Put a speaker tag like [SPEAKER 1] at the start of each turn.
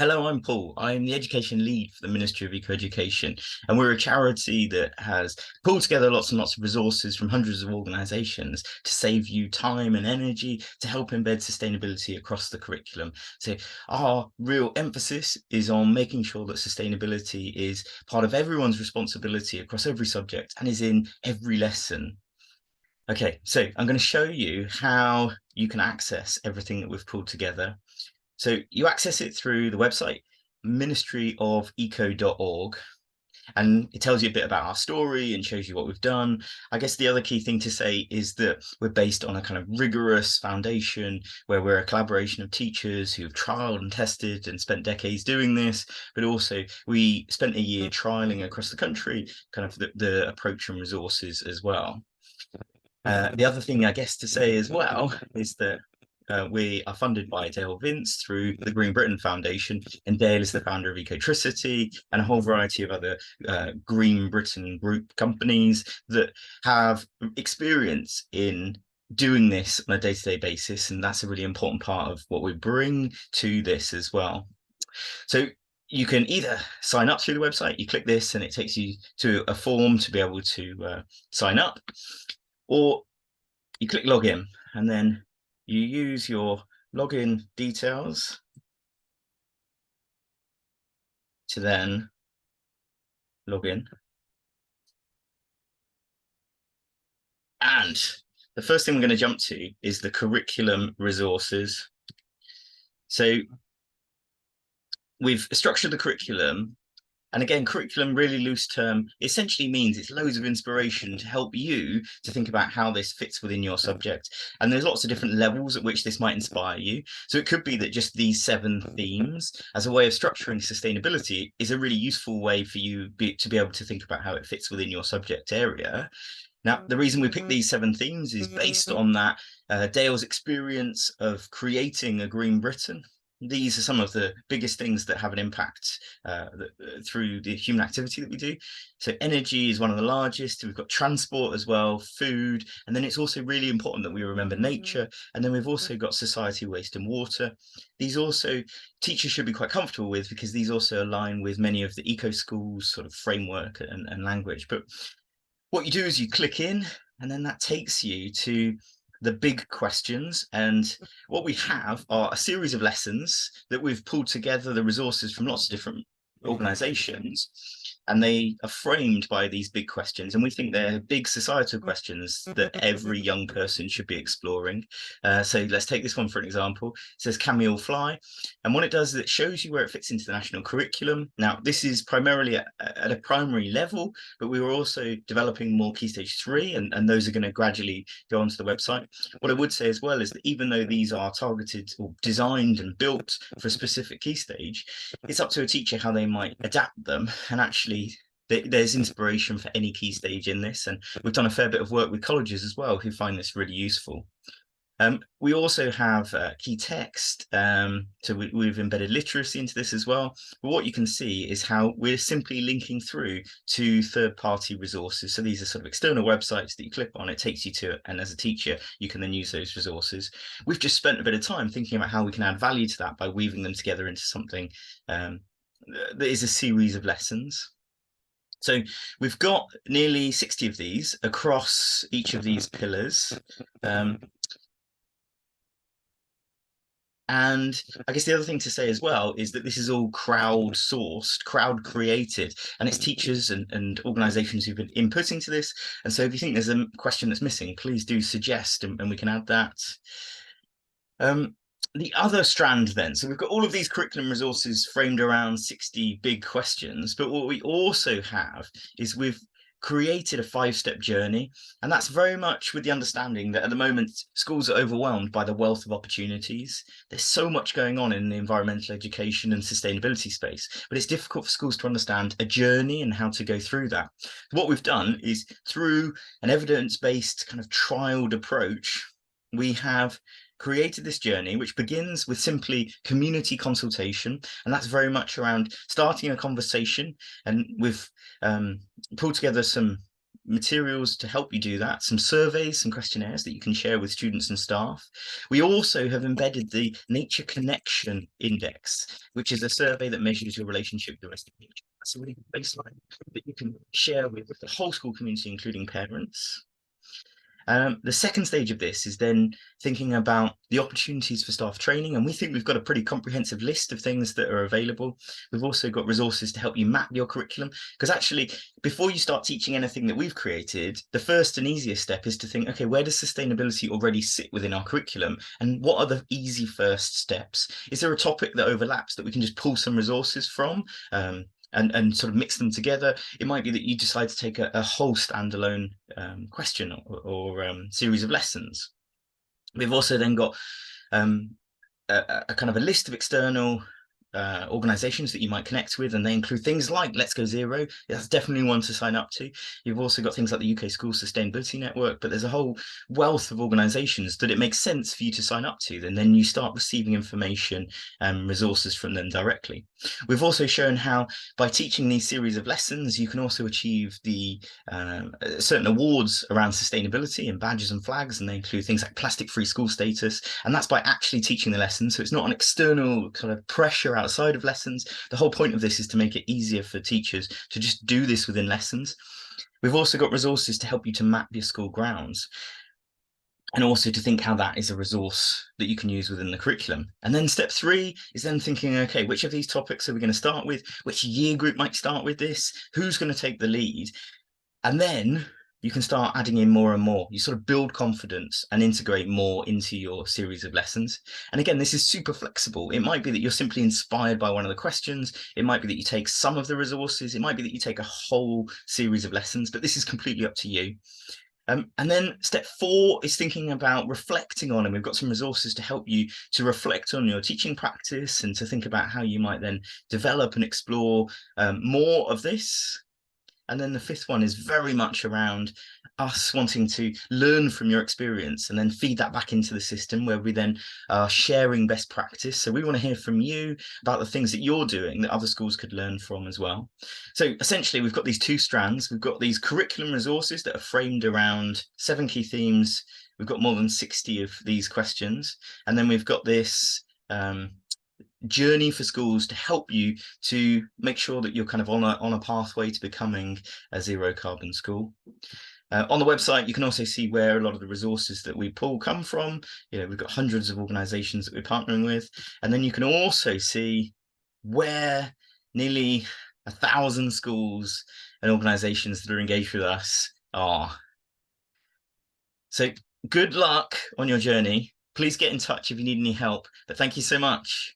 [SPEAKER 1] Hello, I'm Paul. I'm the education lead for the Ministry of Eco-Education, and we're a charity that has pulled together lots and lots of resources from hundreds of organisations to save you time and energy to help embed sustainability across the curriculum. So our real emphasis is on making sure that sustainability is part of everyone's responsibility across every subject and is in every lesson. Okay, so I'm going to show you how you can access everything that we've pulled together. So you access it through the website ministryofeco.org, and it tells you a bit about our story and shows you what we've done. I guess the other key thing to say is that we're based on a kind of rigorous foundation where we're a collaboration of teachers who've trialed and tested and spent decades doing this, but also we spent a year trialing across the country kind of the approach and resources as well. The other thing I guess to say as well is that we are funded by Dale Vince through the Green Britain Foundation, and Dale is the founder of Ecotricity and a whole variety of other Green Britain group companies that have experience in doing this on a day-to-day basis, and that's a really important part of what we bring to this as well. So you can either sign up through the website, you click this and it takes you to a form to be able to sign up, or you click login and then you use your login details to then log in. And the first thing we're going to jump to is the curriculum resources. So we've structured the curriculum. And again, curriculum, really loose term, essentially means it's loads of inspiration to help you to think about how this fits within your subject. And there's lots of different levels at which this might inspire you. So it could be that just these 7 themes as a way of structuring sustainability is a really useful way for you to be able to think about how it fits within your subject area. Now, the reason we picked these 7 themes is based on that Dale's experience of creating a Green Britain. These are some of the biggest things that have an impact through the human activity that we do. So energy is one of the largest. We've got transport as well, food, and then it's also really important that we remember nature. And then we've also got society, waste and water. These also teachers should be quite comfortable with because these also align with many of the eco schools sort of framework and language. But what you do is you click in and then that takes you to the big questions. And what we have are a series of lessons that we've pulled together the resources from lots of different organizations, and they are framed by these big questions, and we think they're big societal questions that every young person should be exploring. So let's take this one for an example. It says, can we all fly? And what it does is it shows you where it fits into the national curriculum. Now, this is primarily at a primary level, but we were also developing more Key Stage 3, and those are going to gradually go onto the website. What I would say as well is that even though these are targeted or designed and built for a specific key stage, it's up to a teacher how they might adapt them. And actually, there's inspiration for any key stage in this. And we've done a fair bit of work with colleges as well who find this really useful. We also have key text, so we've embedded literacy into this as well. But what you can see is how we're simply linking through to third-party resources. So these are sort of external websites that you click on, it takes you to it, and as a teacher, you can then use those resources. We've just spent a bit of time thinking about how we can add value to that by weaving them together into something that is a series of lessons. So we've got nearly 60 of these across each of these pillars. And I guess the other thing to say as well is that this is all crowd-sourced, crowd-created, and it's teachers and organisations who've been inputting to this. And so if you think there's a question that's missing, please do suggest, and we can add that. The other strand then, so we've got all of these curriculum resources framed around 60 big questions, but what we also have is we've created a 5-step journey, and that's very much with the understanding that at the moment schools are overwhelmed by the wealth of opportunities. There's so much going on in the environmental education and sustainability space, but it's difficult for schools to understand a journey and how to go through that. What we've done is, through an evidence-based kind of trialed approach, we have created this journey, which begins with simply community consultation, and that's very much around starting a conversation. And we've pulled together some materials to help you do that, some surveys, some questionnaires that you can share with students and staff. We also have embedded the Nature Connection Index, which is a survey that measures your relationship with the rest of nature. That's a really good baseline that you can share with the whole school community, including parents. The second stage of this is then thinking about the opportunities for staff training, and we think we've got a pretty comprehensive list of things that are available. We've also got resources to help you map your curriculum, because actually, before you start teaching anything that we've created, the first and easiest step is to think, okay, where does sustainability already sit within our curriculum, and what are the easy first steps? Is there a topic that overlaps that we can just pull some resources from? And sort of mix them together. It might be that you decide to take a whole standalone question or series of lessons. We've also then got a kind of a list of external organizations that you might connect with, and they include things like Let's Go Zero. That's definitely one to sign up to. You've also got things like the UK School Sustainability Network, but there's a whole wealth of organizations that it makes sense for you to sign up to, and then you start receiving information and resources from them directly. We've also shown how by teaching these series of lessons, you can also achieve the certain awards around sustainability and badges and flags, and they include things like plastic-free school status, and that's by actually teaching the lesson. So it's not an external kind of pressure outside of lessons. The whole point of this is to make it easier for teachers to just do this within lessons. We've also got resources to help you to map your school grounds, and also to think how that is a resource that you can use within the curriculum. And then step 3 is then thinking, okay, which of these topics are we going to start with? Which year group might start with this? Who's going to take the lead? And then you can start adding in more and more. You sort of build confidence and integrate more into your series of lessons. And again, this is super flexible. It might be that you're simply inspired by one of the questions. It might be that you take some of the resources. It might be that you take a whole series of lessons, but this is completely up to you. And then step 4 is thinking about reflecting on, and we've got some resources to help you to reflect on your teaching practice and to think about how you might then develop and explore more of this. And then the 5th one is very much around us wanting to learn from your experience and then feed that back into the system, where we then are sharing best practice. So we want to hear from you about the things that you're doing that other schools could learn from as well. So essentially, we've got these 2 strands. We've got these curriculum resources that are framed around 7 key themes. We've got more than 60 of these questions. And then we've got this journey for schools to help you to make sure that you're kind of on a pathway to becoming a zero carbon school. On the website, you can also see where a lot of the resources that we pull come from. We've got hundreds of organizations that we're partnering with. And then you can also see where nearly 1,000 schools and organizations that are engaged with us are. So good luck on your journey. Please get in touch if you need any help. But thank you so much.